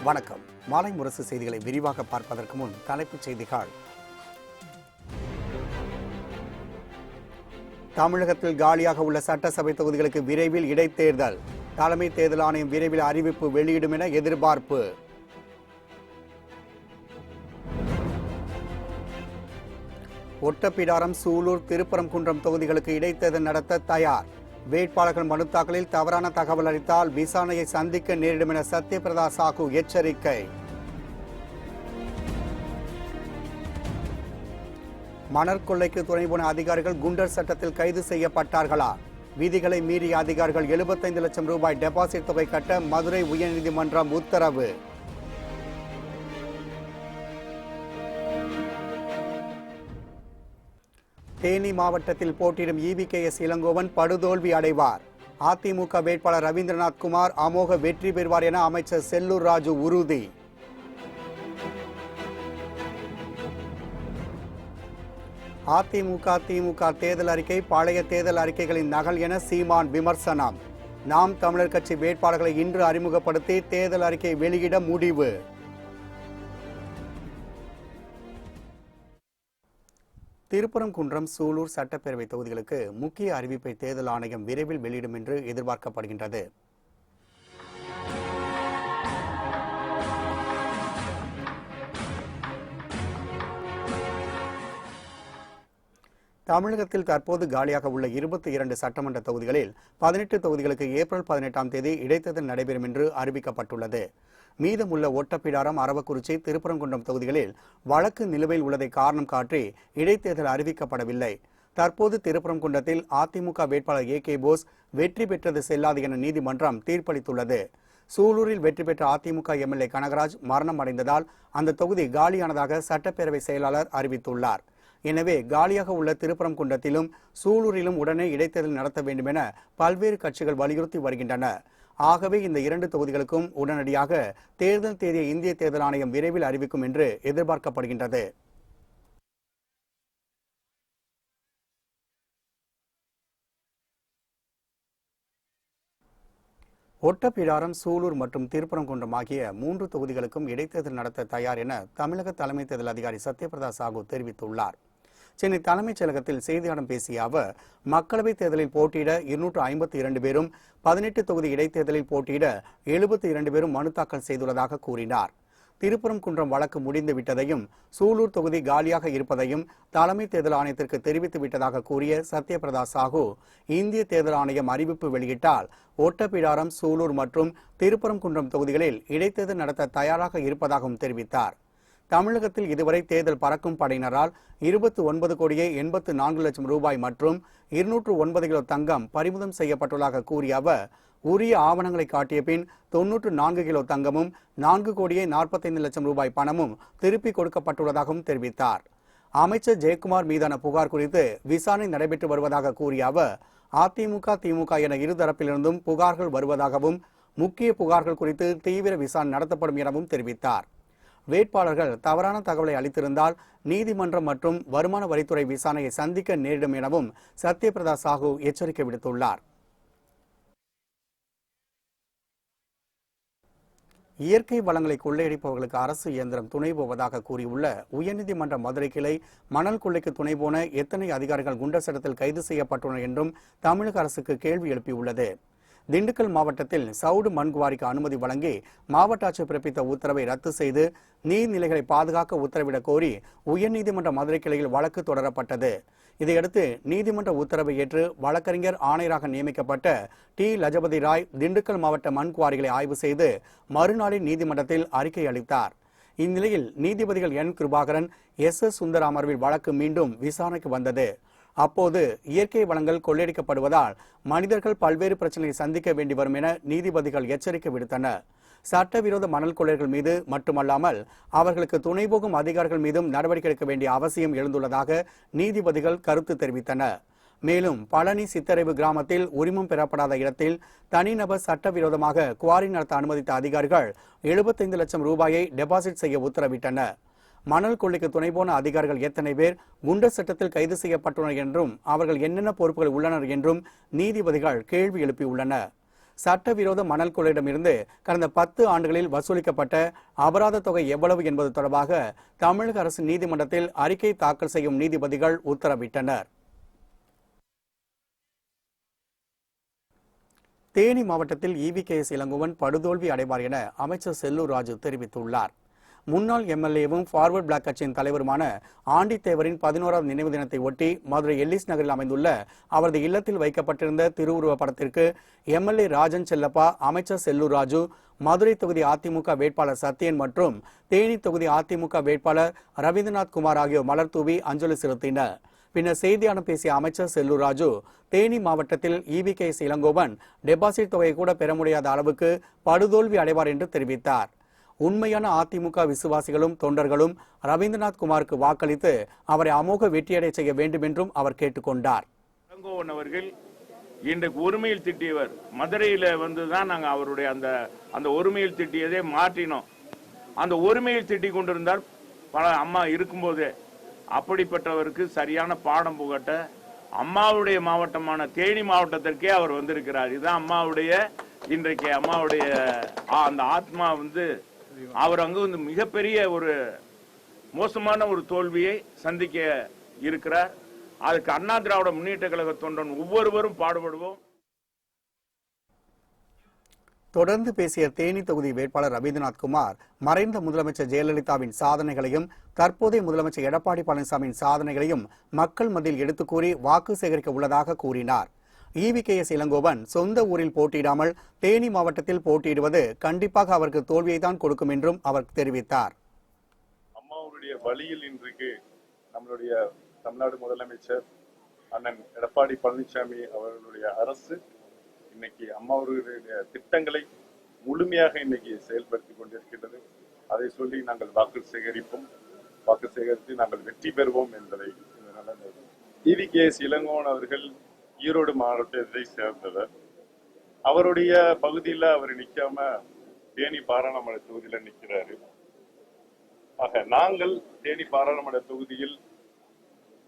வணக்கம். மாலை முரசு செய்திகளை விரிவாக பார்ப்பதற்கு முன் தலைப்புச் செய்திகள். தமிழகத்தில் காலியாக உள்ள சட்டசபை தொகுதிகளுக்கு விரைவில் இடைத்தேர்தல். தலைமை தேர்தல் ஆணையம் விரைவில் அறிவிப்பு வெளியிடும் என எதிர்பார்ப்பு. ஒட்டப்பிடாரம், சூலூர், திருப்பரங்குன்றம் தொகுதிகளுக்கு இடைத்தேர்தல் நடத்த தயார். வேட்பாளர்கள் மனு தாக்கலில் தவறான தகவல் அளித்தால் விசாரணையை சந்திக்க நேரிடும் என சத்யபிரதா சாஹூ எச்சரிக்கை. மணற்கொள்ளைக்கு துணை போன அதிகாரிகள் குண்டர் சட்டத்தில் கைது செய்யப்பட்டார்களா? விதிகளை மீறிய அதிகாரிகள் 75 லட்சம் ரூபாய் டெபாசிட் தொகை கட்ட மதுரை உயர்நீதிமன்றம் உத்தரவு. தேனி மாவட்டத்தில் போட்டியிடும் EVKS இளங்கோவன் படுதோல்வி அடைவார். அதிமுக வேட்பாளர் ரவீந்திரநாத் குமார் அமோக வெற்றி பெறுவார் என அமைச்சர் செல்லூர் ராஜு உறுதி. அதிமுக திமுக தேர்தல் அறிக்கை பழைய தேர்தல் அறிக்கைகளின் நகல் என சீமான் விமர்சனம். நாம் தமிழர் கட்சி வேட்பாளர்களை இன்று அறிமுகப்படுத்தி தேர்தல் அறிக்கை வெளியிட முடிவு. திருப்பரங்குன்றம், சூலூர் சட்டப்பேரவை தொகுதிகளுக்கு முக்கிய அறிவிப்பை தேர்தல் ஆணையம் விரைவில் வெளியிடும் என்று எதிர்பார்க்கப்படுகின்றது. தமிழகத்தில் தற்போது காலியாக உள்ள 22 சட்டமன்ற தொகுதிகளில் 18 தொகுதிகளுக்கு ஏப்ரல் 18ஆம் தேதி இடைத்தேர்தல் நடைபெறும் என்று அறிவிக்கப்பட்டுள்ளது. மீதமுள்ள ஒட்டப்பிடாரம், அரவக்குறிச்சி, திருப்பரங்குன்றம் தொகுதிகளில் வழக்கு நிலுவையில் உள்ளதை காரணம் காட்டி இடைத்தேர்தல் அறிவிக்கப்படவில்லை. தற்போது திருப்பரங்குன்றத்தில் அதிமுக வேட்பாளர் AK போஸ் வெற்றி பெற்றது செல்லாது என நீதிமன்றம் தீர்ப்பளித்துள்ளது. சூலூரில் வெற்றி பெற்ற அதிமுக MLA கனகராஜ் மரணம் அடைந்ததால் அந்த தொகுதி காலியானதாக சட்டப்பேரவை செயலாளர் அறிவித்துள்ளார். எனவே காலியாக உள்ள திருப்பரங்குன்றத்திலும் சூலூரிலும் உடனே இடைத்தேர்தல் நடத்த வேண்டும் என பல்வேறு கட்சிகள் வலியுறுத்தி வருகின்றன. ஆகவே இந்த 2 தொகுதிகளுக்கும் உடனடியாக தேர்தல் தேதியை இந்திய தேர்தல் ஆணையம் விரைவில் அறிவிக்கும் என்று எதிர்பார்க்கப்படுகின்றது. ஒட்டப்பிடாரம், சூலூர் மற்றும் திருப்பரங்குன்றம் ஆகிய 3 தொகுதிகளுக்கும் இடைத்தேர்தல் நடத்த தயார் என தமிழக தலைமை தேர்தல் அதிகாரி சத்யபிரதா சாஹூ தெரிவித்துள்ளார். சென்னை தலைமைச் செயலகத்தில் செய்தியாளர்களிடம் பேசிய அவர், மக்களவைத் தேர்தலில் போட்டியிட 252 பேரும், 18 தொகுதி இடைத்தேர்தலில் போட்டியிட 72 பேரும் மனு தாக்கல் செய்துள்ளதாக கூறினார். திருப்பரங்குன்றம் வழக்கு முடிந்து விட்டதையும், சூலூர் தொகுதி காலியாக இருப்பதையும் தலைமை தேர்தல் ஆணையத்திற்கு தெரிவித்து விட்டதாக கூறிய சத்யபிரதா சாஹூ, இந்திய தேர்தல் ஆணையம் அறிவிப்பு வெளியிட்டால் ஒட்டப்பிடாரம், சூலூர் மற்றும் திருப்பரங்குன்றம் தொகுதிகளில் இடைத்தேர்தல் நடத்த தயாராக இருப்பதாகவும் தெரிவித்தார். தமிழகத்தில் இதுவரை தேர்தல் பறக்கும் படையினரால் 29 கோடியே 84 லட்சம் ரூபாய் மற்றும் 209 கிலோ தங்கம் பறிமுதல் செய்யப்பட்டுள்ளதாக கூறிய அவர், உரிய ஆவணங்களை காட்டிய பின் 94 கிலோ தங்கமும் 4 கோடியே 45 லட்சம் ரூபாய் பணமும் திருப்பி கொடுக்கப்பட்டுள்ளதாகவும் தெரிவித்தார். அமைச்சர் ஜெயக்குமார் மீதான புகார் குறித்து விசாரணை நடைபெற்று வருவதாக கூறிய அவர், அதிமுக திமுக என இருதரப்பிலிருந்தும் புகார்கள் வருவதாகவும், முக்கிய புகார்கள் குறித்து தீவிர விசாரணை நடத்தப்படும் எனவும் தெரிவித்தார். வேட்பாளர்கள் தவறான தகவலை அளித்திருந்தால் நீதிமன்றம் மற்றும் வருமான வரித்துறை விசாரணையை சந்திக்க நேரிடும் எனவும் சத்யபிரதா சாஹூ எச்சரிக்கை விடுத்துள்ளார். இயற்கை வளங்களை கொள்ளையடிப்பவர்களுக்கு அரசு இயந்திரம் துணை போவதாக கூறியுள்ள உயர்நீதிமன்ற மதுரை கிளை, மணல் கொள்ளைக்கு துணை போன எத்தனை அதிகாரிகள் குண்டர் சட்டத்தில் கைது செய்யப்பட்டுள்ளனர் என்றும் தமிழக அரசுக்கு கேள்வி எழுப்பியுள்ளது. திண்டுக்கல் மாவட்டத்தில் சவுடு மண் குவாரிக்கு அனுமதி வழங்கி மாவட்ட ஆட்சியர் பிறப்பித்த உத்தரவை ரத்து செய்து நீர்நிலைகளை பாதுகாக்க உத்தரவிட கோரி உயர்நீதிமன்ற மதுரை கிளையில் வழக்கு தொடரப்பட்டது. இதையடுத்து நீதிமன்ற உத்தரவை ஏற்று வழக்கறிஞர் ஆணையராக நியமிக்கப்பட்ட T. லஜபதி ராய் திண்டுக்கல் மாவட்ட மண் குவாரிகளை ஆய்வு செய்து மறுநாளில் நீதிமன்றத்தில் அறிக்கை அளித்தார். இந்நிலையில் நீதிபதிகள் N. கிருபாகரன், S. சுந்தர் அமர்வில் வழக்கு மீண்டும் விசாரணைக்கு வந்தது. அப்போது இயற்கை வளங்கள் கொள்ளையடிக்கப்படுவதால் மனிதர்கள் பல்வேறு பிரச்சனைகளை சந்திக்க வேண்டி வரும் என நீதிபதிகள் எச்சரிக்கை விடுத்தனர். சட்டவிரோத மணல் கொள்ளையர்கள் மீது மட்டுமல்லாமல் அவர்களுக்கு துணை போகும் அதிகாரிகள் மீதும் நடவடிக்கை எடுக்க வேண்டிய அவசியம் எழுந்துள்ளதாக நீதிபதிகள் கருத்து தெரிவித்தனர். மேலும் பழனி சித்தரைவு கிராமத்தில் உரிமம் பெறப்படாத இடத்தில் தனிநபர் சட்டவிரோதமாக குவாரி நடத்த அனுமதித்த அதிகாரிகள் 75 லட்சம் ரூபாயை டெபாசிட் செய்ய உத்தரவிட்டனர். மணல் கொள்ளைக்கு துணை போன அதிகாரிகள் எத்தனை பேர் குண்டர் சட்டத்தில் கைது செய்யப்பட்டுள்ளனர் என்றும் அவர்கள் என்னென்ன பொறுப்புகள் உள்ளனர் என்றும் நீதிபதிகள் கேள்வி எழுப்பியுள்ளனர். சட்டவிரோத மணல் கொள்ளையிடமிருந்து கடந்த 10 ஆண்டுகளில் வசூலிக்கப்பட்ட அபராத தொகை எவ்வளவு என்பது தொடர்பாக தமிழக அரசு நீதிமன்றத்தில் அறிக்கை தாக்கல் செய்யும் நீதிபதிகள் உத்தரவிட்டனர். தேனி மாவட்டத்தில் EVKS இளங்கோவன் படுதோல்வி அடைவார் என அமைச்சர் செல்லூர் ராஜு தெரிவித்துள்ளார். முன்னாள் MLA-வும் ஃபார்வர்ட் பிளாக் கட்சியின் தலைவருமான ஆண்டித்தேவரின் 11வது நினைவு தினத்தை ஒட்டி மதுரை எல்லிஸ் நகரில் அமைந்துள்ள அவரது இல்லத்தில் வைக்கப்பட்டிருந்த திருவுருவ படத்திற்கு MLA ராஜன் செல்லப்பா, அமைச்சர் செல்லூர் ராஜு, மதுரை தொகுதி அதிமுக வேட்பாளர் சத்யன் மற்றும் தேனி தொகுதி அதிமுக வேட்பாளர் ரவீந்திரநாத் குமார் ஆகியோர் மலர் தூவி அஞ்சலி செலுத்தினர். பின்னர் செய்தியாளர்களிடம் பேசிய அமைச்சர் செல்லூர் ராஜு, தேனி மாவட்டத்தில் EVKS இளங்கோவன் டெபாசிட் தொகையை கூட பெற முடியாத அளவுக்கு படுதோல்வி அடைவார் என்று தெரிவித்தார். உண்மையான அதிமுக விசுவாசிகளும் தொண்டர்களும் ரவீந்திரநாத் குமாருக்கு வாக்களித்து அவரை அமோக வெற்றியடை செய்ய வேண்டும் என்றும் அவர் கேட்டுக்கொண்டார். இளங்கோவன் அவர்கள் இன்றைக்கு ஒருமையில் திட்டியவர். மதுரையில வந்துதான் நாங்க அவருடைய அந்த ஒருமையில் திட்டியதை மாற்றினோம். அந்த ஒருமையில் திட்டி கொண்டிருந்தால் பல அம்மா இருக்கும்போதே அப்படிப்பட்டவருக்கு சரியான பாடம் புகட்ட அம்மாவுடைய மாவட்டமான தேனி மாவட்டத்திற்கே அவர் வந்திருக்கிறார். இதுதான் அம்மாவுடைய இன்றைக்கு அம்மாவுடைய அந்த ஆத்மா அவர் அங்கு மிகப்பெரிய ஒரு மோசமான ஒரு தோல்வியை சந்திக்க இருக்கிறார். அதுக்கு அண்ணா திராவிட முன்னேற்ற கழக தொண்டன் ஒவ்வொருவரும் பாடுபடுவோம். தொடர்ந்து பேசிய தேனி தொகுதி வேட்பாளர் ரவீந்திரநாத் குமார், மறைந்த முதலமைச்சர் ஜெயலலிதாவின் சாதனைகளையும் தற்போதைய முதலமைச்சர் எடப்பாடி பழனிசாமியின் சாதனைகளையும் மக்கள் மத்தியில் எடுத்துக் கூறி வாக்கு சேகரிக்க உள்ளதாக கூறினார். EVKS இளங்கோவன் சொந்த ஊரில் போட்டியிடாமல் தேனி மாவட்டத்தில் போட்டியிடுவது கண்டிப்பாக அவருக்கு தோல்வியை தான் கொடுக்கும் என்றும் அவர் தெரிவித்தார். அம்மாவுடைய வழியில் இன்றைக்கு நம்மளுடைய தமிழ்நாடு முதலமைச்சர் அண்ணன் எடப்பாடி பழனிசாமி அவர்களுடைய அரசு இன்னைக்கு அம்மாவுடைய திட்டங்களை முழுமையாக இன்னைக்கு செயல்படுத்தி கொண்டிருக்கின்றது. அதை சொல்லி நாங்கள் வாக்கு சேகரிப்போம். வாக்கு சேகரித்து நாங்கள் வெற்றி பெறுவோம் என்பதை EVKS இளங்கோவன் அவர்கள் ஈரோடு மாவட்டத்தை சேர்ந்தவர். அவருடைய பகுதியில் அவர் நிக்காம தேனி பாராளுமன்ற தொகுதியில நிக்கிறாரு. ஆக நாங்கள் தேனி பாராளுமன்ற தொகுதியில்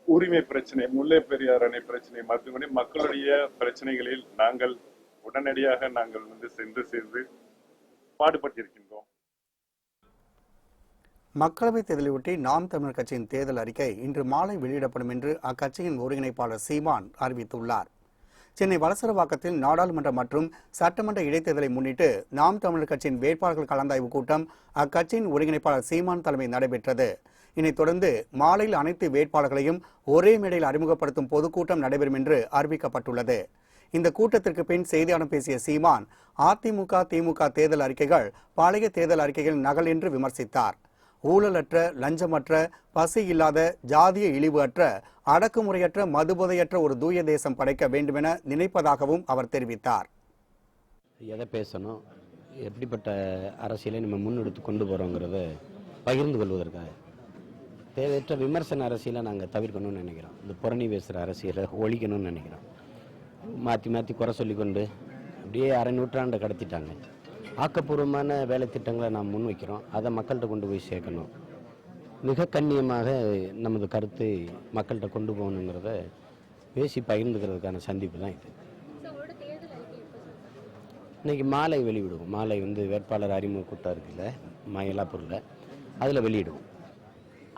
உரிமை பிரச்சனை, முல்லை பெரியார் அணை பிரச்சனை மற்றும் மக்களுடைய பிரச்சனைகளில் நாங்கள் உடனடியாக நாங்கள் சென்று சேர்ந்து பாடுபட்டிருக்கின்றோம். மக்களவைத் தேர்தலையொட்டி நாம் தமிழர் கட்சியின் தேர்தல் அறிக்கை இன்று மாலை வெளியிடப்படும் என்று அக்கட்சியின் ஒருங்கிணைப்பாளர் சீமான் அறிவித்துள்ளார். சென்னை வலசரவாக்கத்தில் நாடாளுமன்ற மற்றும் சட்டமன்ற இடைத்தேர்தலை முன்னிட்டு நாம் தமிழர் கட்சியின் வேட்பாளர்கள் கலந்தாய்வு கூட்டம் அக்கட்சியின் ஒருங்கிணைப்பாளர் சீமான் தலைமையில் நடைபெற்றது. இதனைத் தொடர்ந்து மாலையில் அனைத்து வேட்பாளர்களையும் ஒரே மேடையில் அறிமுகப்படுத்தும் பொதுக்கூட்டம் நடைபெறும் என்று அறிவிக்கப்பட்டுள்ளது. இந்த கூட்டத்திற்கு பின் செய்தியாளர்களிடம் பேசிய சீமான், அதிமுக திமுக தேர்தல் அறிக்கைகள் பழைய தேர்தல் அறிக்கைகளின் நகல் என்று விமர்சித்தார். ஊழலற்ற, லஞ்சமற்ற, பசி இல்லாத, ஜாதிய இழிவு அற்ற, அடக்குமுறையற்ற, மதுபோதையற்ற ஒரு தூய தேசம் படைக்க வேண்டுமென நினைப்பதாகவும் அவர் தெரிவித்தார். எதை பேசணும், எப்படிப்பட்ட அரசியலை நம்ம முன்னெடுத்து கொண்டு போகிறோங்கிறத பகிர்ந்து கொள்வதற்காக தேவையற்ற விமர்சன அரசியலை நாங்கள் தவிர்க்கணும்னு நினைக்கிறோம். இந்த புரணி பேசுகிற அரசியலை ஒழிக்கணும்னு நினைக்கிறோம். மாற்றி மாற்றி குறை சொல்லிக்கொண்டு அப்படியே அரை நூற்றாண்டை கடத்திட்டாங்க. ஆக்கப்பூர்வமான வேலை திட்டங்களை நாம் முன்வைக்கிறோம். அதை மக்கள்கிட்ட கொண்டு போய் சேர்க்கணும். மிக கண்ணியமாக நமது கருத்தை மக்கள்கிட்ட கொண்டு போகணுங்கிறத பேசி பகிர்ந்துக்கிறதுக்கான சந்திப்பு தான் இது. இன்னைக்கு மாலை வெளியிடுவோம். மாலை வேட்பாளர் அறிமுக கூட்டம் இருக்குல்ல மயிலாப்பூரில், அதில் வெளியிடுவோம்.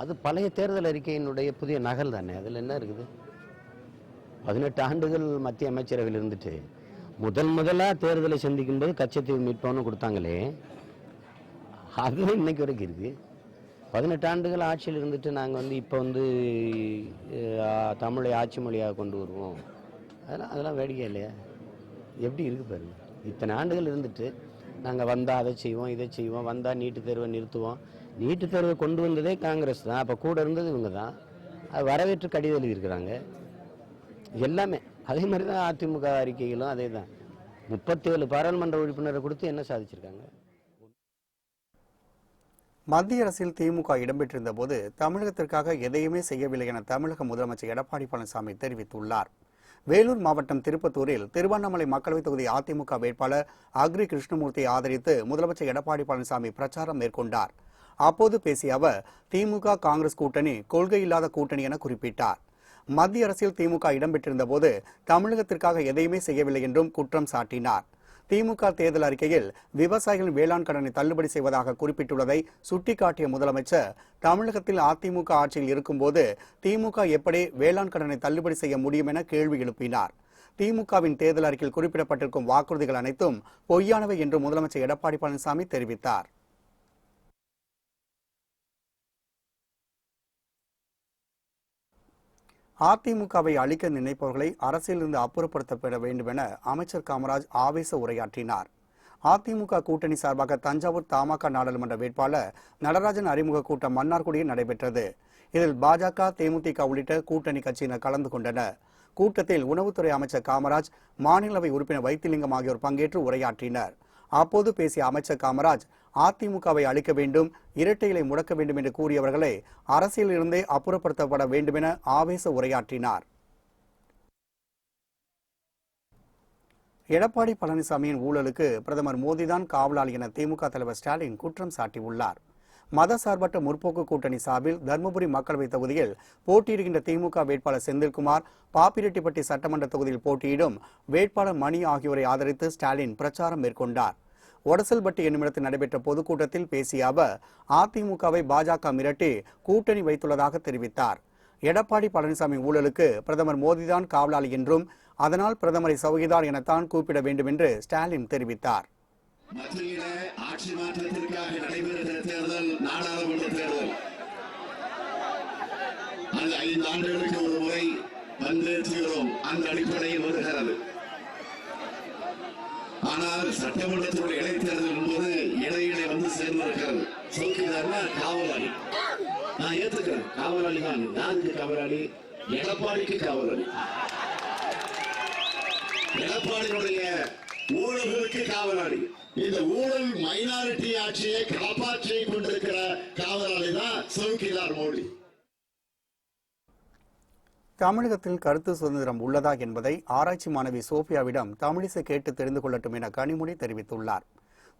அது பழைய தேர்தல் அறிக்கையினுடைய புதிய நகல் தானே. அதில் என்ன இருக்குது? 18 ஆண்டுகள் மத்திய அமைச்சரவையில் இருந்துட்டு முதலாக தேர்தலை சந்திக்கும் போது கச்சத்தீவு மீட்போன்னு கொடுத்தாங்களே, அதுவும் இன்னைக்கு வரைக்கும் இருக்கு. 18 ஆண்டுகள் ஆட்சியில் இருந்துட்டு நாங்கள் இப்போ தமிழை ஆட்சி மொழியாக கொண்டு வருவோம். அதெல்லாம் வேடிக்கை இல்லையா? எப்படி இருக்கு பாருங்க. இத்தனை ஆண்டுகள் இருந்துட்டு நாங்கள் வந்தால் அதை செய்வோம், இதை செய்வோம், வந்தால் நீட்டு தேர்வை நிறுத்துவோம். நீட்டு தேர்வை கொண்டு வந்ததே காங்கிரஸ் தான். அப்போ கூட இருந்தது இவங்க தான். அது வரவேற்று கடிதம் எழுதியிருக்கிறாங்க எல்லாமே. அதே மாதிரி தான் அதிமுக அறிக்கைகளும் அதே தான். 37 பாராளுமன்ற உறுப்பினரை கொடுத்து என்ன சாதிச்சிருக்காங்க? மத்திய அரசில் திமுக இடம்பெற்றிருந்த போது தமிழகத்திற்காக எதையுமே செய்யவில்லை என தமிழக முதலமைச்சர் எடப்பாடி பழனிசாமி தெரிவித்துள்ளார். வேலூர் மாவட்டம் திருப்பத்தூரில் திருவண்ணாமலை மக்களவைத் தொகுதி அதிமுக வேட்பாளர் அக்ரி கிருஷ்ணமூர்த்தியை ஆதரித்து முதலமைச்சர் எடப்பாடி பழனிசாமி பிரச்சாரம் மேற்கொண்டார். அப்போது பேசிய அவர், திமுக காங்கிரஸ் கூட்டணி கொள்கை இல்லாத கூட்டணி என குறிப்பிட்டார். மத்திய அரசில் திமுக இடம்பெற்றிருந்த போது தமிழகத்திற்காக எதையுமே செய்யவில்லை என்றும் குற்றம் சாட்டினார். திமுக தேர்தல் அறிக்கையில் விவசாயிகளின் வேளாண் கடனை தள்ளுபடி செய்வதாக குறிப்பிட்டுள்ளதை சுட்டிக்காட்டிய முதலமைச்சர், தமிழகத்தில் அதிமுக ஆட்சியில் இருக்கும்போது திமுக எப்படி வேளாண் கடனை தள்ளுபடி செய்ய முடியும் என கேள்வி எழுப்பினார். திமுகவின் தேர்தல் அறிக்கையில் குறிப்பிடப்பட்டிருக்கும் வாக்குறுதிகள் அனைத்தும் பொய்யானவை என்று முதலமைச்சர் எடப்பாடி பழனிசாமி தெரிவித்தார். அதிமுகவை அழிக்க நினைப்பவர்களை அரசியலிருந்து அப்புறப்படுத்தப்பட வேண்டும் என அமைச்சர் காமராஜ் ஆவேச உரையாற்றினார். அதிமுக கூட்டணி சார்பாக தஞ்சாவூர் தமாக நாடாளுமன்ற வேட்பாளர் நடராஜன் அறிமுக கூட்டம் மன்னார்குடியில் நடைபெற்றது. இதில் பாஜக, தேமுதிக உள்ளிட்ட கூட்டணி கட்சியினர் கலந்து கொண்டனர். கூட்டத்தில் உணவுத்துறை அமைச்சர் காமராஜ், மாநிலவை உறுப்பினர் வைத்திலிங்கம் ஆகியோர் பங்கேற்று உரையாற்றினர். அப்போது பேசிய அமைச்சர் காமராஜ், அதிமுகவை அழிக்க வேண்டும், இரட்டை இலை முடக்க வேண்டும் என்று கூறியவர்களை அரசியலிருந்தே அப்புறப்படுத்தப்பட வேண்டும் என ஆவேச உரையாற்றினார். எடப்பாடி பழனிசாமியின் ஊழலுக்கு பிரதமர் மோடிதான் காவலாளி என திமுக தலைவர் ஸ்டாலின் குற்றம் சாட்டியுள்ளார். மதசார்பற்ற முற்போக்கு கூட்டணி சார்பில் தர்மபுரி மக்களவைத் தொகுதியில் போட்டியிடுகின்ற திமுக வேட்பாளர் செந்தில்குமார், பாப்பிரெட்டிப்பட்டி சட்டமன்ற தொகுதியில் போட்டியிடும் வேட்பாளர் மணி ஆகியோரை ஆதரித்து ஸ்டாலின் பிரச்சாரம் மேற்கொண்டார். ஒடசல்பட்டி என்னுமிடத்தில் நடைபெற்ற பொதுக்கூட்டத்தில் பேசிய அவர், அதிமுகவை பாஜக மிரட்டி கூட்டணி வைத்துள்ளதாக தெரிவித்தார். எடப்பாடி பழனிசாமி ஊழலுக்கு பிரதமர் மோடிதான் காவலாளி என்றும், அதனால் பிரதமரை சௌகிதார் எனத்தான் கூப்பிட வேண்டும் என்று ஸ்டாலின் தெரிவித்தார். மத்தியில ஆட்சி மாற்றத்திற்காக நடைபெறுகிற தேர்தல் நாடாளுமன்ற தேர்தல். அது 5 ஆண்டுகளுக்கு ஒரு முறை வந்தேற்றுகிறோம். அந்த அடிப்படையில் வருகிறது. ஆனால் சட்டமன்றத்தினுடைய இடைத்தேர்தல் என்பது இடையிலே வந்து சேர்ந்திருக்கிறது. சௌக்கியதார்னா காவலாளி. நான் ஏத்துக்கிறேன், காவலாளி தான். யாருக்கு காவலாளி? எடப்பாடிக்கு காவலாளி. எடப்பாடியுடைய ஊழல்களுக்கு காவலாளி. இந்த ஊழல் மைனாரிட்டி ஆட்சியை காப்பாற்றி கொண்டிருக்கிற காவலாளி தான் சௌக்கியதார் மோடி. தமிழகத்தில் கருத்து சுதந்திரம் உள்ளதா என்பதை ஆராய்ச்சி மாணவி சோபியாவிடம் தமிழிசை கேட்டு தெரிந்து கொள்ளட்டும் என கனிமொழி தெரிவித்துள்ளார்.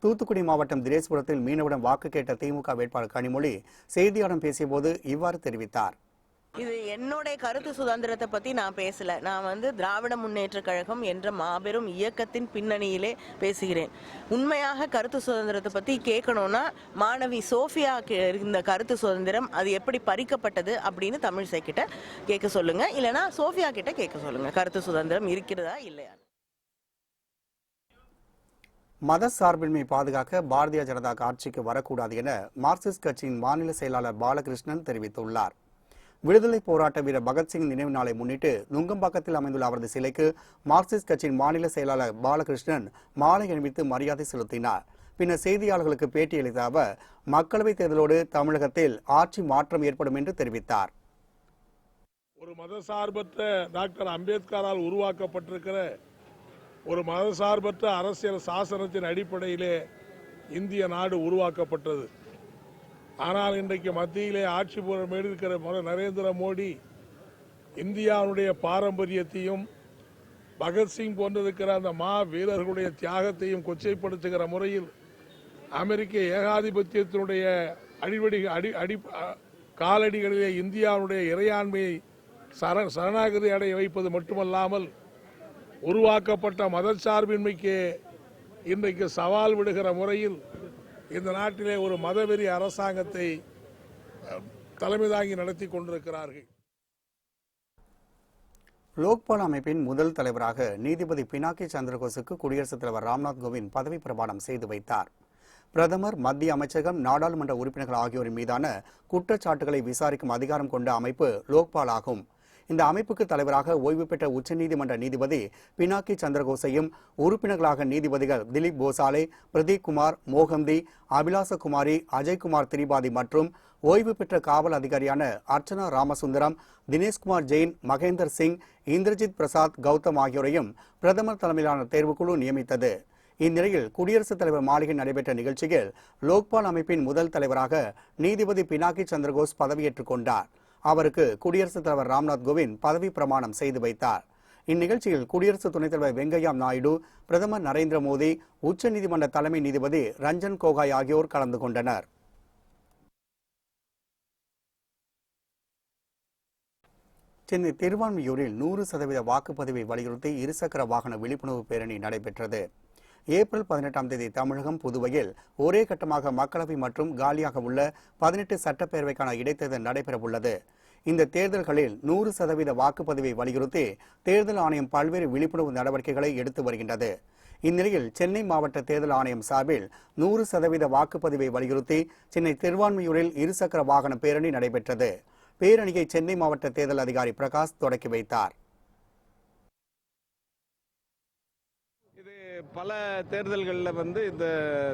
தூத்துக்குடி மாவட்டம் திரேஸ்புரத்தில் மீனவிடம் வாக்கு கேட்ட திமுக வேட்பாளர் கனிமொழி செய்தியாளர்களிடம் பேசியபோது இவ்வாறு தெரிவித்தார். இது என்னுடைய கருத்து சுதந்திரத்தை பத்தி நான் பேசல. நான் திராவிட முன்னேற்ற கழகம் என்ற மாபெரும் இயக்கத்தின் பின்னணியிலே பேசுகிறேன். உண்மையாக கருத்து சுதந்திரத்தை பத்தி கேட்கணும்னா மாணவி சோஃபியா இந்த கருத்து சுதந்திரம் அது எப்படி பறிக்கப்பட்டது அப்படின்னு தமிழிசை கிட்ட கேட்க சொல்லுங்க, இல்லைன்னா சோஃபியா கிட்ட கேட்க சொல்லுங்க. கருத்து சுதந்திரம் இருக்கிறதா இல்லையா? மத சார்பின்மை பாதுகாக்க பாரதிய ஜனதா ஆட்சிக்கு வரக்கூடாது என மார்க்சிஸ்ட் கட்சியின் மாநில செயலாளர் பாலகிருஷ்ணன் தெரிவித்துள்ளார். விடுதலை போராட்ட வீரர் பகத்சிங் நினைவு நாளை முன்னிட்டு நுங்கம்பாக்கத்தில் அமைந்துள்ள அவரது சிலைக்கு மார்க்சிஸ்ட் கட்சியின் மாநில செயலாளர் பாலகிருஷ்ணன் மாலை அணிவித்து மரியாதை செலுத்தினார். பின்னர் செய்தியாளர்களுக்கு பேட்டியளித்த அவர், மக்களவைத் தேர்தலோடு தமிழகத்தில் ஆட்சி மாற்றம் ஏற்படும் என்று தெரிவித்தார். ஒரு மதசார்பற்ற டாக்டர் அம்பேத்கரால் உருவாக்கப்பட்டிருக்கிற ஒரு மதசார்பற்ற அரசியல் சாசனத்தின் அடிப்படையிலே இந்திய நாடு உருவாக்கப்பட்டது. ஆனால் இன்றைக்கு மத்தியிலே ஆட்சி இருக்கிற நரேந்திர மோடி இந்தியாவுடைய பாரம்பரியத்தையும் பகத்சிங் போன்றிருக்கிற அந்த மா வீரர்களுடைய தியாகத்தையும் கொச்சைப்படுத்துகிற முறையில் அமெரிக்க ஏகாதிபத்தியத்தினுடைய காலடிகளிலே இந்தியாவுடைய இறையாண்மையை சரணாகதி அடைய வைப்பது மட்டுமல்லாமல் உருவாக்கப்பட்ட மதச்சார்பின்மைக்கு இன்றைக்கு சவால் விடுகிற முறையில் இந்த நாட்டிலே ஒரு மதவெறி அரசாங்கத்தை தலைமை தாங்கி நடத்தி கொண்டிருக்கிறார்கள். லோக்பால் அமைப்பின் முதல் தலைவராக நீதிபதி பினாக்கி சந்திரகோஸுக்கு குடியரசுத் தலைவர் ராம்நாத் கோவிந்த் பதவி பிரமாணம் செய்து வைத்தார். பிரதமர், மத்திய அமைச்சகம், நாடாளுமன்ற உறுப்பினர்கள் ஆகியோரின் மீதான குற்றச்சாட்டுகளை விசாரிக்கும் அதிகாரம் கொண்ட அமைப்பு லோக்பால் ஆகும். இந்த அமைப்புக்கு தலைவராக ஓய்வு பெற்ற உச்சநீதிமன்ற நீதிபதி பினாக்கி சந்திரகோஸையும் உறுப்பினர்களாக நீதிபதிகள் திலீப் போசாலே, பிரதீப் குமார் மோகந்தி, அபிலாச குமாரி, அஜய்குமார் திரிபாதி மற்றும் ஓய்வு பெற்ற காவல் அதிகாரியான அர்ச்சனா ராமசுந்தரம், தினேஷ்குமார் ஜெயின், மகேந்தர் சிங், இந்திரஜித் பிரசாத் கௌதம் ஆகியோரையும் பிரதமர் தலைமையிலான தேர்வுக்குழு நியமித்தது. இந்நிலையில் குடியரசுத் தலைவர் மாளிகை நடைபெற்ற நிகழ்ச்சியில் லோக்பால் அமைப்பின் முதல் தலைவராக நீதிபதி பினாக்கி சந்திரகோஸ் பதவியேற்றுக் கொண்டார். அவருக்கு குடியரசுத் தலைவர் ராம்நாத் கோவிந்த் பதவி பிரமாணம் செய்து வைத்தார். இந்நிகழ்ச்சியில் குடியரசு துணைத் தலைவர் வெங்கையா நாயுடு, பிரதமர் நரேந்திர மோடி, உச்சநீதிமன்ற தலைமை நீதிபதி ரஞ்சன் கோகாய் ஆகியோர் கலந்து கொண்டனர். சென்னை திருவான்மியூரில் 100% வாக்குப்பதிவை வலியுறுத்தி இருசக்கர வாகன விழிப்புணர்வு பேரணி நடைபெற்றது. ஏப்ரல் 18ஆம் தேதி தமிழகம், புதுவையில் ஒரே கட்டமாக மக்களவை மற்றும் காலியாக உள்ள 18 சட்டப்பேரவைக்கான இடைத்தேர்தல் நடைபெறவுள்ளது. இந்த தேர்தல்களில் 100% வாக்குப்பதிவை வலியுறுத்தி தேர்தல் ஆணையம் பல்வேறு விழிப்புணர்வு நடவடிக்கைகளை எடுத்து வருகின்றது. இந்நிலையில் சென்னை மாவட்ட தேர்தல் ஆணையம் சார்பில் 100% வாக்குப்பதிவை வலியுறுத்தி சென்னை திருவான்மியூரில் இருசக்கர வாகன பேரணி நடைபெற்றது. பேரணியை சென்னை மாவட்ட தேர்தல் அதிகாரி பிரகாஷ் தொடக்கி வைத்தார். இது பல தேர்தல்களில் இந்த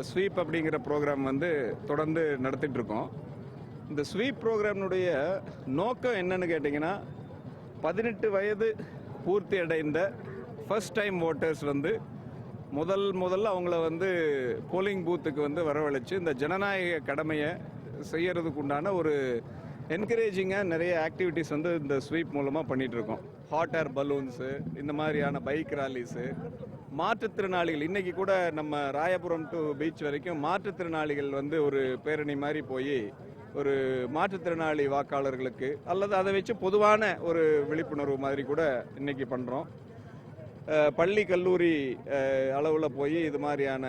ஸ்வீப் அப்படிங்கிற ப்ரோக்ராம் தொடர்ந்து நடத்திட்டு இருக்கோம். இந்த ஸ்வீப் ப்ரோக்ராம்னுடைய நோக்கம் என்னன்னு கேட்டிங்கன்னா, 18 வயது பூர்த்தி அடைந்த ஃபர்ஸ்ட் டைம் ஓட்டர்ஸ் முதல்ல அவங்கள போலிங் பூத்துக்கு வரவழைச்சு இந்த ஜனநாயக கடமையை செய்யறதுக்கு உண்டான ஒரு என்கரேஜிங்காக நிறைய ஆக்டிவிட்டிஸ் இந்த ஸ்வீப் மூலமாக பண்ணிட்டு இருக்கோம். ஹாட் ஏர் பலூன்ஸு, இந்த மாதிரியான பைக் ராலிஸு, மாற்றுத்திறனாளிகள் இன்னைக்கு கூட நம்ம ராயபுரம் டு பீச் வரைக்கும் மாற்றுத்திறனாளிகள் ஒரு பேரணி மாதிரி போய் ஒரு மாற்றுத்திறனாளி வாக்காளர்களுக்கு அல்லது அதை வச்சு பொதுவான ஒரு விழிப்புணர்வு மாதிரி கூட இன்னைக்கு பண்ணுறோம். பள்ளி கல்லூரி அளவில் போய் இது மாதிரியான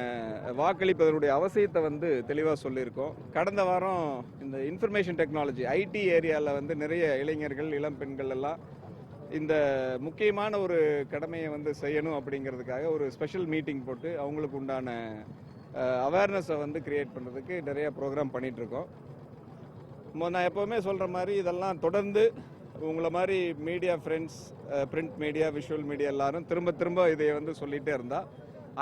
வாக்களிப்பதனுடைய அவசியத்தை தெளிவாக சொல்லியிருக்கோம். கடந்த வாரம் இந்த இன்ஃபர்மேஷன் டெக்னாலஜி ஐடி ஏரியாவில் நிறைய இளைஞர்கள், இளம் பெண்கள் எல்லாம் இந்த முக்கியமான ஒரு கடமையை செய்யணும் அப்படிங்கிறதுக்காக ஒரு ஸ்பெஷல் மீட்டிங் போட்டு அவங்களுக்கு உண்டான அவேர்னஸை கிரியேட் பண்ணுறதுக்கு நிறைய ப்ரோக்ராம் பண்ணிகிட்ருக்கோம். நான் எப்போவுமே சொல்கிற மாதிரி இதெல்லாம் தொடர்ந்து உங்களை மாதிரி media friends, print media, visual media எல்லாரும் திரும்ப இதை சொல்லிகிட்டே இருந்தால்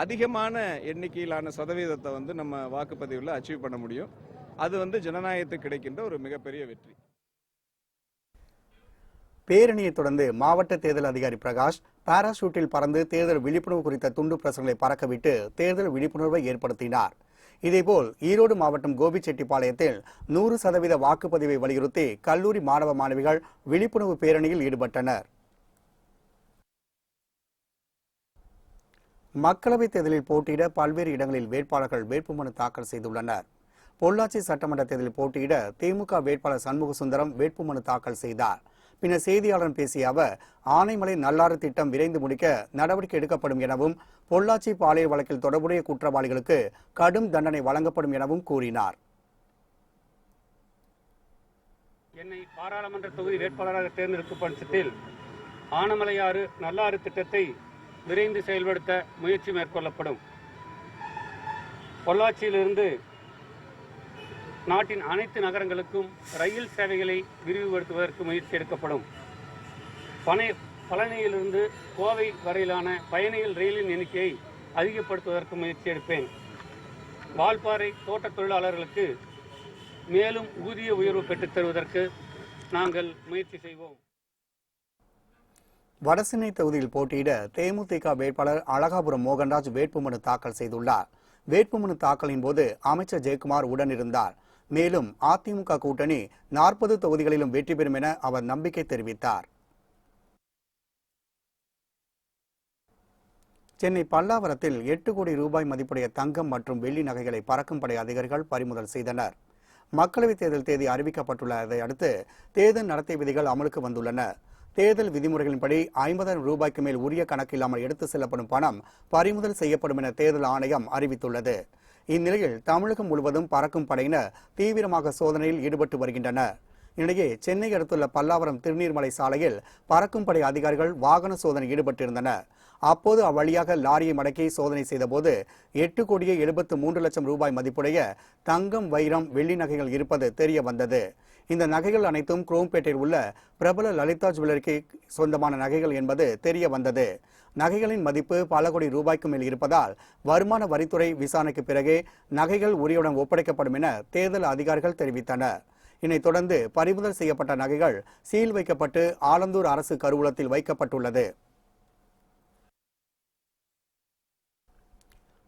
அதிகமான எண்ணிக்கையிலான சதவீதத்தை நம்ம வாக்குப்பதிவில் அச்சீவ் பண்ண முடியும். அது ஜனநாயகத்துக்கு கிடைக்கின்ற ஒரு மிகப்பெரிய வெற்றி. பேரணியை தொடர்ந்து மாவட்ட தேர்தல் அதிகாரி பிரகாஷ் பாராசூட்டில் பறந்து தேர்தல் விழிப்புணர்வு குறித்த துண்டு பிரசுரங்களை பறக்கவிட்டு தேர்தல் விழிப்புணர்வை ஏற்படுத்தினார். இதேபோல் ஈரோடு மாவட்டம் கோபிச்செட்டிப்பாளையத்தில் 100% வாக்குப்பதிவை வலியுறுத்தி கல்லூரி மாணவ மாணவிகள் விழிப்புணர்வு பேரணியில் ஈடுபட்டனர். மக்களவைத் தேர்தலில் போட்டியிட பல்வேறு இடங்களில் வேட்பாளர்கள் வேட்புமனு தாக்கல் செய்துள்ளனர். பொள்ளாச்சி சட்டமன்ற தேர்தலில் போட்டியிட திமுக வேட்பாளர் சண்முக சுந்தரம் வேட்புமனு தாக்கல் செய்தார். பின்னர் செய்தியாளர் பேசிய அவர், ஆனைமலை நல்லாறு திட்டம் விரைந்து முடிக்க நடவடிக்கை எடுக்கப்படும் எனவும் பொள்ளாச்சி பாலியல் வழக்கில் தொடர்புடைய குற்றவாளிகளுக்கு கடும் தண்டனை வழங்கப்படும் எனவும் கூறினார். என்னை பாராளுமன்ற தொகுதி வேட்பாளராக தேர்ந்தெடுக்கும் பட்சத்தில் ஆனைமலையாறு நல்லாறு திட்டத்தை விரைந்து செயல்படுத்த முயற்சி மேற்கொள்ளப்படும். பொள்ளாச்சியிலிருந்து நாட்டின் அனைத்து நகரங்களுக்கும் ரயில் சேவைகளை விரிவுபடுத்துவதற்கு முயற்சி எடுக்கப்படும். பழனியிலிருந்து கோவை வரையிலான பயணிகள் ரயிலின் எண்ணிக்கையை அதிகப்படுத்துவதற்கு முயற்சி எடுப்பேன். வால்பாறை தோட்ட தொழிலாளர்களுக்கு மேலும் ஊதிய உயர்வு பெற்றுத் தருவதற்கு நாங்கள் முயற்சி செய்வோம். வடசென்னை தொகுதியில் போட்டியிட தேமுதிக வேட்பாளர் அழகாபுரம் மோகன்ராஜ் வேட்புமனு தாக்கல் செய்துள்ளார். வேட்புமனு தாக்கலின் போது அமைச்சர் ஜெயக்குமார் உடனிருந்தார். மேலும் அதிமுக கூட்டணி 40 தொகுதிகளிலும் வெற்றி பெறும் என அவர் நம்பிக்கை தெரிவித்தார். சென்னை பல்லாவரத்தில் 8 கோடி ரூபாய் மதிப்புடைய தங்கம் மற்றும் வெள்ளி நகைகளை பறக்கும் படை அதிகாரிகள் பறிமுதல் செய்தனர். மக்களவைத் தேர்தல் தேதி அறிவிக்கப்பட்டுள்ளதை அடுத்து தேர்தல் நடத்தை விதிகள் அமலுக்கு வந்துள்ளன. தேர்தல் விதிமுறைகளின்படி 50,000 ரூபாய்க்கு மேல் உரிய கணக்கில்லாமல் எடுத்து செல்லப்படும் பணம் பறிமுதல் செய்யப்படும் என தேர்தல் ஆணையம் அறிவித்துள்ளது. இந்நிலையில் தமிழகம் முழுவதும் பறக்கும் படையினர் தீவிரமாக சோதனையில் ஈடுபட்டு வருகின்றனர். இடையே சென்னை அடுத்துள்ள பல்லாவரம் திருநீர்மலை சாலையில் பறக்கும் படை அதிகாரிகள் வாகன சோதனை ஈடுபட்டிருந்தனர். அப்போது அவ்வழியாக லாரியை மடக்கி சோதனை செய்தபோது 8,73,00,000 ரூபாய் மதிப்புடைய தங்கம், வைரம், வெள்ளி நகைகள் இருப்பது தெரிய வந்தது. இந்த நகைகள் அனைத்தும் குரோம்பேட்டையில் உள்ள பிரபல லலிதா ஜுவல்லரிக்கு சொந்தமான நகைகள் என்பது தெரிய வந்தது. நகைகளின் மதிப்பு பல கோடி ரூபாய்க்கு மேல் இருப்பதால் வருமான வரித்துறை விசாரணைக்கு பிறகே நகைகள் உரியவுடன் ஒப்படைக்கப்படும் என தேர்தல் அதிகாரிகள் தெரிவித்தனர். இதனைத் தொடர்ந்து பறிமுதல் செய்யப்பட்ட நகைகள் சீல் வைக்கப்பட்டு ஆலந்தூர் அரசு கருவூலத்தில் வைக்கப்பட்டுள்ளது.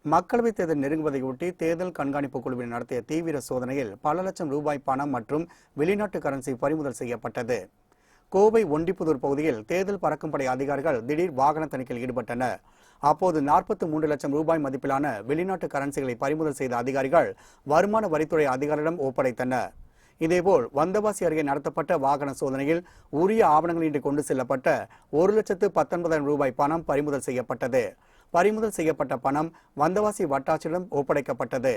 மக்களவைத் தேர்தல் நெருங்குவதையொட்டி தேர்தல் கண்காணிப்பு குழுவினர் நடத்திய தீவிர சோதனையில் பல லட்சம் ரூபாய் பணம் மற்றும் வெளிநாட்டு கரன்சி பறிமுதல் செய்யப்பட்டது. கோவை ஒண்டிப்புதூர் பகுதியில் தேர்தல் பறக்கும் படை அதிகாரிகள் திடீர் வாகன தணிக்கையில் ஈடுபட்டனர். அப்போது 43 லட்சம் ரூபாய் மதிப்பிலான வெளிநாட்டு கரன்சிகளை பறிமுதல் செய்த அதிகாரிகள் வருமான வரித்துறை அதிகாரிகளிடம் ஒப்படைத்தனர். இதேபோல் வந்தவாசி அருகே நடத்தப்பட்ட வாகன சோதனையில் உரிய ஆவணங்களின்றி கொண்டு செல்லப்பட்ட 1,19,000 ரூபாய் பணம் பறிமுதல் செய்யப்பட்டது. பறிமுதல் செய்யப்பட்ட பணம் வந்தவாசி வட்டாட்சியரிடம் ஒப்படைக்கப்பட்டது.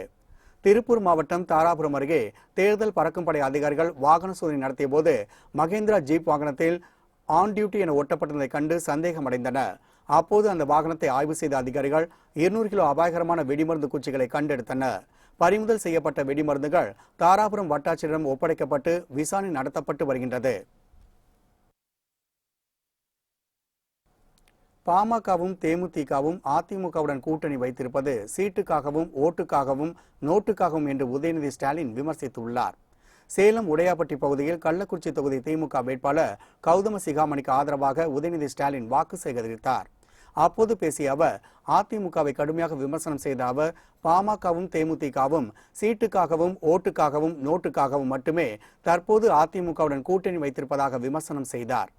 திருப்பூர் மாவட்டம் தாராபுரம் அருகே தேர்தல் பறக்கும் படை அதிகாரிகள் வாகன சோதனை நடத்திய போது மகேந்திரா ஜீப் வாகனத்தில் ஆன் டியூட்டி என ஒட்டப்பட்டதை கண்டு சந்தேகமடைந்தனர். அப்போது அந்த வாகனத்தை ஆய்வு செய்த அதிகாரிகள் 200 கிலோ அபாயகரமான வெடிமருந்து குச்சிகளை கண்டெடுத்தனர். பறிமுதல் செய்யப்பட்ட வெடிமருந்துகள் தாராபுரம் வட்டாட்சியரிடம் ஒப்படைக்கப்பட்டு விசாரணை நடத்தப்பட்டு வருகின்றது. பாமகவும் தேமுதிகவும் அதிமுகவுடன் கூட்டணி வைத்திருப்பது சீட்டுக்காகவும் ஓட்டுக்காகவும் நோட்டுக்காகவும் என்று உதயநிதி ஸ்டாலின் விமர்சித்துள்ளார். சேலம் உடையாப்பட்டி பகுதியில் கள்ளக்குறிச்சி தொகுதி திமுக வேட்பாளர் கௌதம சிகாமணிக்கு ஆதரவாக உதயநிதி ஸ்டாலின் வாக்கு சேகரித்தார். அப்போது பேசிய அவர் அதிமுகவை கடுமையாக விமர்சனம் செய்த அவர் பாமகவும் தேமுதிகவும் சீட்டுக்காகவும் ஓட்டுக்காகவும் நோட்டுக்காகவும் மட்டுமே தற்போது அதிமுகவுடன் கூட்டணி வைத்திருப்பதாக விமர்சனம் செய்தார்.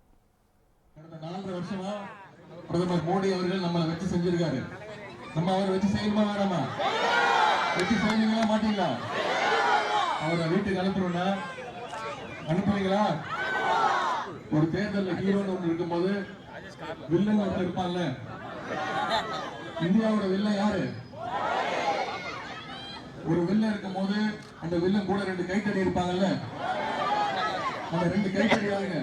பிரதமர் மோடி அவர்கள் நம்மளை வச்சு செஞ்சிருக்காரு. நம்ம அவரை வச்சு செய்யணுமா வேணாமா? வச்சு செய்வீங்களா மாட்டீங்களா? அவரை வீட்டுக்கு அனுப்புறோம்னா அனுப்புவீங்களா? ஒரு தேர்தலில் ஹீரோன்னு ஒன்று இருக்கும்போது வில்லன் ஒருத்தர் இருப்பான்ல, இந்தியாவோட வில்லன் யாரு? ஒரு வில்லன் இருக்கும் போது அந்த வில்லன் கூட 2 கைத்தடி இருப்பாங்கல்ல, அந்த 2 கைத்தடி யாருங்க?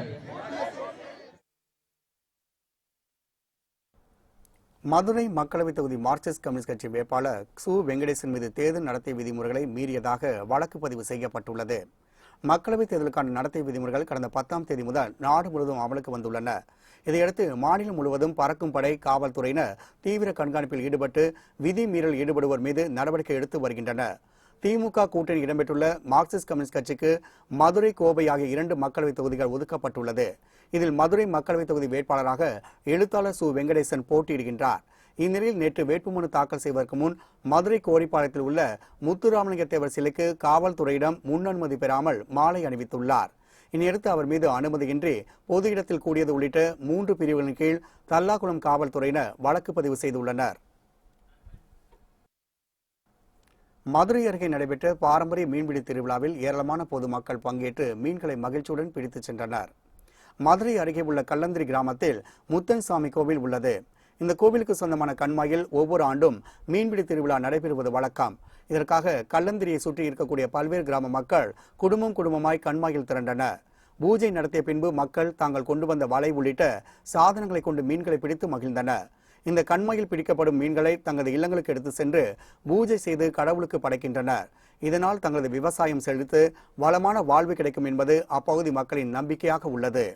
மதுரை மக்களவைத் தொகுதி மார்க்சிஸ்ட் கம்யூனிஸ்ட் கட்சி வேட்பாளர் சு வெங்கடேசன் மீது தேர்தல் நடத்தை விதிமுறைகளை மீறியதாக வழக்கு பதிவு செய்யப்பட்டுள்ளது. மக்களவைத் தேர்தலுக்கான நடத்தை விதிமுறைகள் கடந்த 10ஆம் தேதி முதல் நாடு முழுவதும் அமலுக்கு வந்துள்ளன. இதையடுத்து மாநிலம் முழுவதும் பறக்கும் படை, காவல்துறையினர் தீவிர கண்காணிப்பில் ஈடுபட்டு விதி மீறல் ஈடுபடுவோர் மீது நடவடிக்கை எடுத்து வருகின்றனர். திமுக கூட்டணி இடம்பெற்றுள்ள மார்க்சிஸ்ட் கம்யூனிஸ்ட் கட்சிக்கு மதுரை, கோவை ஆகிய 2 மக்களவைத் தொகுதிகள் ஒதுக்கப்பட்டுள்ளது. இதில் மதுரை மக்களவைத் தொகுதி வேட்பாளராக எழுத்தாளர் சு வெங்கடேசன் போட்டியிடுகின்றார். இந்நிலையில் நேற்று வேட்புமனு தாக்கல் செய்வதற்கு முன் மதுரை கோரிப்பாளையத்தில் உள்ள முத்துராமலிங்க தேவர் சிலைக்கு காவல்துறையிடம் முன் அனுமதி பெறாமல் மாலை அணிவித்துள்ளார். இதையடுத்து அவர் மீது அனுமதியின்றி பொது இடத்தில் கூடியது உள்ளிட்ட 3 பிரிவுகளின் கீழ் தல்லாகுளம் காவல்துறையினர் வழக்கு பதிவு செய்துள்ளனர். மதுரை அருகே நடைபெற்ற பாரம்பரிய மீன்பிடி திருவிழாவில் ஏராளமான பொதுமக்கள் பங்கேற்று மீன்களை மகிழ்ச்சியுடன் பிடித்துச் சென்றனர். மதுரை அருகே உள்ள கல்லந்திரி கிராமத்தில் முத்தன் சாமி கோவில் உள்ளது. இந்த கோவிலுக்கு சொந்தமான கண்மாயில் ஒவ்வொரு ஆண்டும் மீன்பிடி திருவிழா நடைபெறுவது வழக்கம். இதற்காக கல்லந்திரியை சுற்றி இருக்கக்கூடிய பல்வேறு கிராம மக்கள் குடும்பமாய் கண்மாயில் திரண்டனர். பூஜை நடத்திய பின்பு மக்கள் தாங்கள் கொண்டு வந்த வலை உள்ளிட்ட சாதனங்களை கொண்டு மீன்களை பிடித்து மகிழ்ந்தனர். இந்த கண்மாயில் பிடிக்கப்படும் மீன்களை தங்களது இல்லங்களுக்கு எடுத்து சென்று பூஜை செய்து கடவுளுக்கு படைக்கின்றனர். இதனால் தங்களது விவசாயம் செழித்து வளமான வாழ்வு கிடைக்கும் என்பது அப்பகுதி மக்களின் நம்பிக்கையாக உள்ளது.